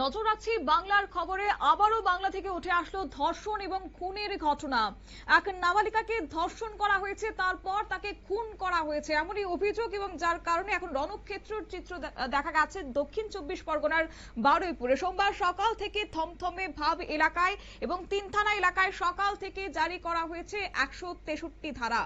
নজর রাখছি বাংলার খবরে। আবারও বাংলা থেকে উঠে আসলো ধর্ষণ এবং খুনের ঘটনা। এক নাবালিকাকে ধর্ষণ করা হয়েছে, তারপর তাকে খুন করা হয়েছে এমনই অভিযোগ, এবং যার কারণে এখন রণক্ষেত্রের চিত্র দেখা গেছে দক্ষিণ ২৪ পরগনার বারুইপুরে। সোমবার সকাল থেকে থমথমে ভাব এলাকায় এবং ৩ থানা এলাকায় সকাল থেকে জারি করা হয়েছে ১৬৩ ধারা।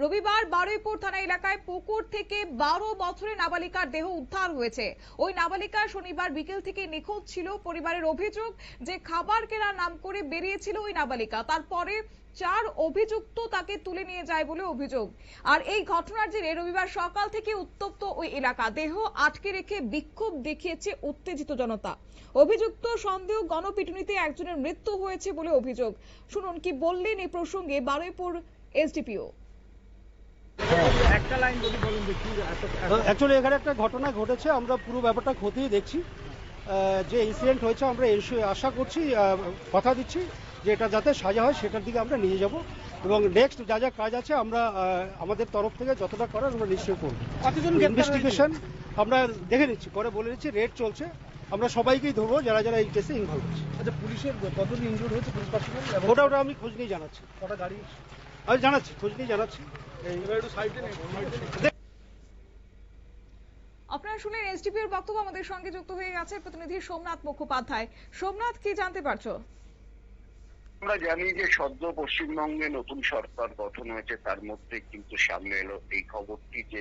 রবিবার বারুইপুর থানা এলাকায় পুকুর থেকে ১২ বছরের নাবালিকার দেহ উদ্ধার হয়েছে। ওই নাবালিকা শনিবার বিকেল থেকে নিখোঁজ ছিল। পরিবারের অভিযোগ যে খাবার কেনার নাম করে বেরিয়েছিল ওই নাবালিকা, তারপরে ৪ অভিযুক্ত তাকে তুলে নিয়ে যায় বলে অভিযোগ। আর এই ঘটনার জেরে রবিবার সকাল থেকে উত্তপ্ত ওই এলাকা। দেহ আটকে রেখে বিক্ষোভ দেখিয়েছে উত্তেজিত জনতা। অভিযুক্ত সন্দেহ গণপিটুনিতে একজনের মৃত্যু হয়েছে বলে অভিযোগ। শুনুন কি বললেন এই প্রসঙ্গে বারুইপুর এসডিপিও। একটা লাইন যদি বলেন দেখি। অ্যাকচুয়ালি এখানে একটা ঘটনা ঘটেছে, আমরা পুরো ব্যাপারটা খতিয়ে দেখছি। যে ইনসিডেন্ট হয়েছে আমরা আশা করছি, কথা দিচ্ছি যে এটা যাতে সাজা হয় সেটার দিকে আমরা নিয়ে যাব, এবং নেক্সট যা যা কাজ আছে আমরা আমাদের তরফ থেকে যতটা করার আমরা নিশ্চয়ই করব। ইনভেস্টিগেশন আমরা দেখে নিচ্ছি, করে বলে নিচ্ছি, রেড চলছে, আমরা সবাইকেই ধরবো যারা যারা এই কেসে ইনভলভ আছে। আচ্ছা, পুলিশের কতজন ইনজুর্ড হয়েছে পুলিশ পার্সোনাল? ওটা আমি খোঁজ নিয়ে জানাচ্ছি। কটা গাড়ি? আমি জানাচ্ছি, খোঁজ নিয়ে জানাচ্ছি। আপনারা শুনলেন এসডিপিওর বক্তব্য। আমাদের সঙ্গে যুক্ত হয়ে গেছে প্রতিনিধি সোমনাথ মুখোপাধ্যায়। সোমনাথ, কি জানতে পারছো? আমরা জানি যে সদ্য পশ্চিমবঙ্গে নতুন সরকার গঠন হয়েছে, তার মধ্যে কিন্তু সামনে এলো এই খবরটি যে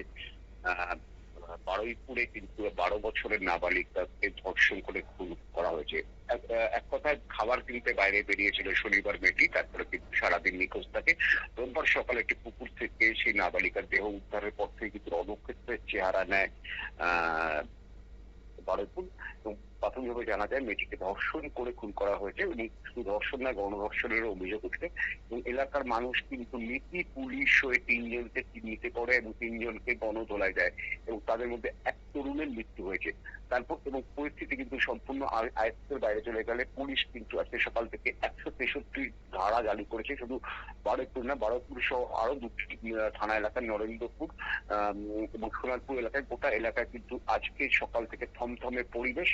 বারুইপুরে কিন্তু ১২ বছরের নাবালিকাকে ধর্ষণ করে খুন করা হয়েছে। এক কথায় খাবার কিনতে বাইরে বেরিয়েছিল শনিবার মেয়েটি, তারপরে কিন্তু সারাদিন নিখোঁজ থাকে। রোববার সকালে একটি পুকুর থেকে সেই নাবালিকার দেহ উদ্ধারের পর থেকে কিন্তু রণক্ষেত্রের চেহারা নেয় বারুইপুর। এবং প্রাথমিকভাবে জানা যায় মেয়েটিকে ধর্ষণ করে খুন করা হয়েছে, এবং শুধু ধর্ষণ না, গণধর্ষণের অভিযোগ উঠছে। এবং এলাকার মানুষ কিন্তু নীতি পুলিশ হয়ে ৩ জনকে চিহ্নিত করে এবং ৩ জনকে গণধোলায় দেয়, এবং তাদের মধ্যে এক তরুণের মৃত্যু হয়েছে। তারপর এবং পরিস্থিতি কিন্তু সম্পূর্ণ আয়ত্তের বাইরে চলে গেলে পুলিশ কিন্তু আজকে সকাল থেকে ১৬৩ ধারা জারি করেছে। শুধু বারুইপুর না, বারুইপুর সহ আরো ২টি থানা এলাকায়, নরেন্দ্রপুর এবং সোনারপুর এলাকায়, গোটা এলাকায় কিন্তু আজকে সকাল থেকে থমথমে পরিবেশ,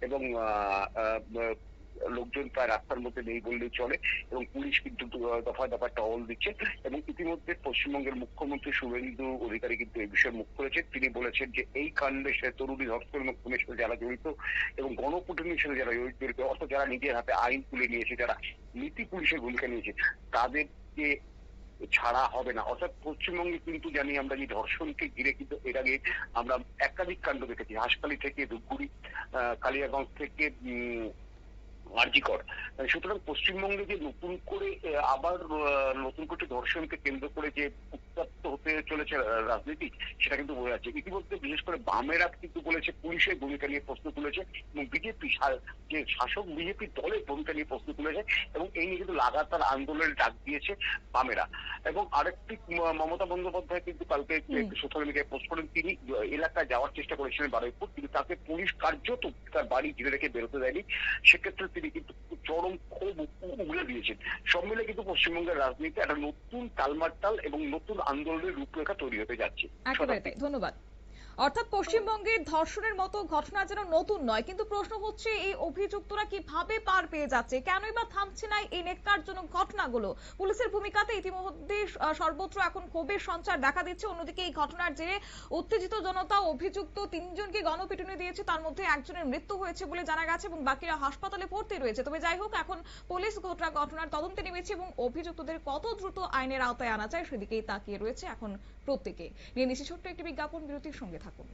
এবং লোকজন প্রায় রাস্তার মধ্যে নেই বললেই চলে, এবং পুলিশ কিন্তু দফায় দফায় টহল দিচ্ছে। এবং ইতিমধ্যে পশ্চিমবঙ্গের মুখ্যমন্ত্রী শুভেন্দু অধিকারী কিন্তু এই বিষয়ে মুখ করেছেন। তিনি বলেছেন যে এই কাণ্ডে সে তরুণী ধর্ষণ এবং খুনের সাথে যারা জড়িত এবং গণপিটুনির সাথে যারা জড়িত, অর্থাৎ যারা নিজের হাতে আইন তুলে নিয়েছে, যারা নীতি পুলিশের ভূমিকা নিয়েছে, তাদেরকে ছাড়া হবে না। অর্থাৎ পশ্চিমবঙ্গে কিন্তু জানি আমরা যে ধর্ষণকে ঘিরে কিন্তু এর আগে আমরা একাধিক কাণ্ড দেখেছি, হাসখালি থেকে ধূপগুড়ি, কালিয়াগঞ্জ থেকে আরজিকর। সুতরাং পশ্চিমবঙ্গে যে নতুন করে আবার নতুন করে ধর্ষণকে কেন্দ্র করে যে উত্তপ্ত হতে চলেছে রাজনীতি, সেটা কিন্তু বোঝা যাচ্ছে। ইতিমধ্যে বিশেষ করে বামেরা কিন্তু বলেছে পুলিশের ভূমিকা নিয়ে প্রশ্ন তুলেছে, এবং বিজেপি যে শাসক বিজেপি দলের ভূমিকা নিয়ে প্রশ্ন তুলেছে, এবং এই নিয়ে কিন্তু লাগাতার আন্দোলনের ডাক দিয়েছে বামেরা। এবং আরেকটি মমতা বন্দ্যোপাধ্যায় কিন্তু কালকে সোশ্যাল মিডিয়ায় পোস্ট করেন, তিনি এলাকায় যাওয়ার চেষ্টা করেছিলেন বারুইপুর, কিন্তু তাকে পুলিশ কার্যত তার বাড়ি ঘিরে রেখে বেরোতে দেয়নি। সেক্ষেত্রে তিনি কিন্তু চরম ক্ষোভ উগড়ে দিয়েছেন। সব মিলে কিন্তু পশ্চিমবঙ্গের রাজনীতি একটা নতুন তালমাটাল এবং নতুন আন্দোলনের রূপরেখা তৈরি হতে যাচ্ছে। একেবারে তাই, ধন্যবাদ। অর্থাৎ পশ্চিমবঙ্গে ধর্ষণের মতো ঘটনা যেন নতুন নয়, কিন্তু প্রশ্ন হচ্ছে এই অভিযুক্তরা কিভাবে পার পেয়ে যাচ্ছে, কেনই বা থামছে না এই নেককারজনক ঘটনাগুলো। পুলিশের ভূমিকাতে ইতিমধ্যে সর্বত্র এখন ক্ষোভের সঞ্চার দেখা দিচ্ছে। অন্যদিকে এই ঘটনার জেরে উত্তেজিত জনতা অভিযুক্ত ৩ জনকে গণপিটুনি দিয়েছে, তার মধ্যে একজনের মৃত্যু হয়েছে বলে জানা গেছে, এবং বাকিরা হাসপাতালে ভর্তি রয়েছে। তবে যাই হোক, এখন পুলিশ ঘটনার তদন্তে নেমেছে, এবং অভিযুক্তদের কত দ্রুত আইনের আওতায় আনা যায় সেদিকেই তাকিয়ে রয়েছে এখন প্রত্যেকে। নিয়ে নিচ্ছে ছোট্ট একটি বিজ্ঞাপন বিরতির সঙ্গে থাকুন।